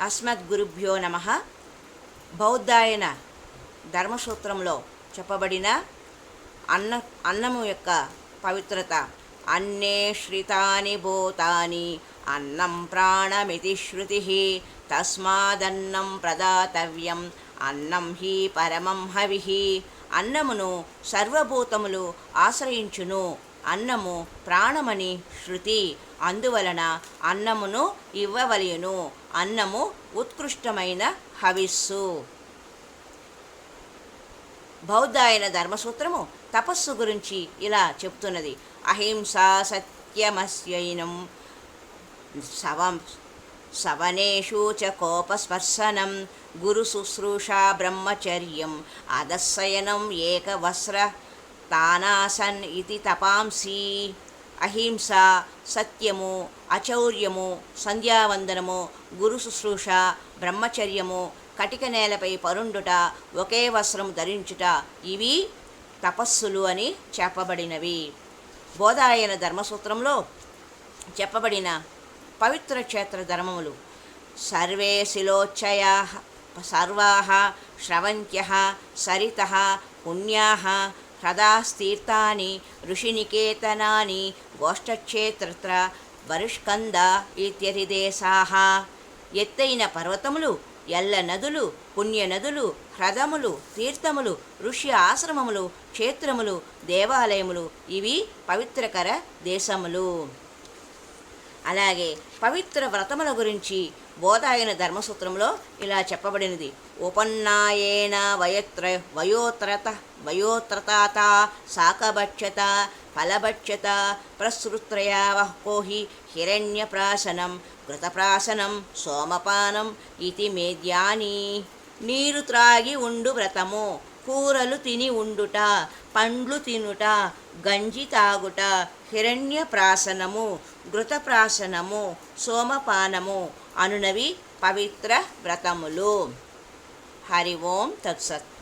అస్మద్గురుభ్యో నమః. బౌద్ధాయన ధర్మసూత్రంలో చెప్పబడిన అన్నము యొక్క పవిత్రత. అన్నే శ్రితాని భూతాని అన్నం ప్రాణమితి శృతి తస్మాదన్నం ప్రదాతవ్యం అన్నం హి పరమం హవిః. అన్నమును సర్వభూతములు ఆశ్రయించును. అన్నము ప్రాణమని శృతి. అందువలన అన్నమును ఇవ్వవలెను. అన్నము ఉత్కృష్టమైన హవిస్సు. బౌద్ధాయన ధర్మసూత్రము తపస్సు గురించి ఇలా చెప్తున్నది. అహింసా సత్యమస్యైనం సవనేషు చ కోపస్పర్శనం గురు శుశ్రూషా బ్రహ్మచర్యం అదస్సయనం ఏకవస్త్ర తానాసన్ ఇతి తపాంసి. అహింస, సత్యము, అచౌర్యము, సంధ్యావందనము, గురు శుశ్రూష, బ్రహ్మచర్యము, కటిక నేలపై పరుండుట, ఒకే వస్త్రం ధరించుట ఇవి తపస్సులు అని చెప్పబడినవి. బోధాయన ధర్మసూత్రంలో చెప్పబడిన పవిత్ర క్షేత్ర ధర్మములు. సర్వే శిలోచ్చయా సర్వాః స్రవంత్యః సరితః పుణ్యాః హ్రదాస్తీర్థాని ఋషినికేతనాని గోష్ఠక్షేత్రత్ర వరుష్కంద ఇత్యది దేశాః. ఎత్తైన పర్వతములు, ఎల్ల నదులు, పుణ్యనదులు, హ్రదములు, తీర్థములు, ఋషి ఆశ్రమములు, క్షేత్రములు, దేవాలయములు ఇవి పవిత్రకర దేశములు. అలాగే పవిత్ర వ్రతముల గురించి బోధాయన ధర్మసూత్రంలో ఇలా చెప్పబడినది. ఉపన్నాయేన వయోత్రతాత శాకభక్షత ఫలభక్షత ప్రసృత్రయావః కోహి హిరణ్యప్రాశనం ఘృతప్రాశనం సోమపానం ఇతి మేద్యాని. నీరు త్రాగి ఉండు వ్రతము, కూరలు తిని ఉండుట, పండ్లు తినుట, గంజి తాగుట, హిరణ్యప్రాశనము, ఘృతప్రాశనము, సోమపానము అనునవి పవిత్ర వ్రతములు. హరి ఓం తత్సత్.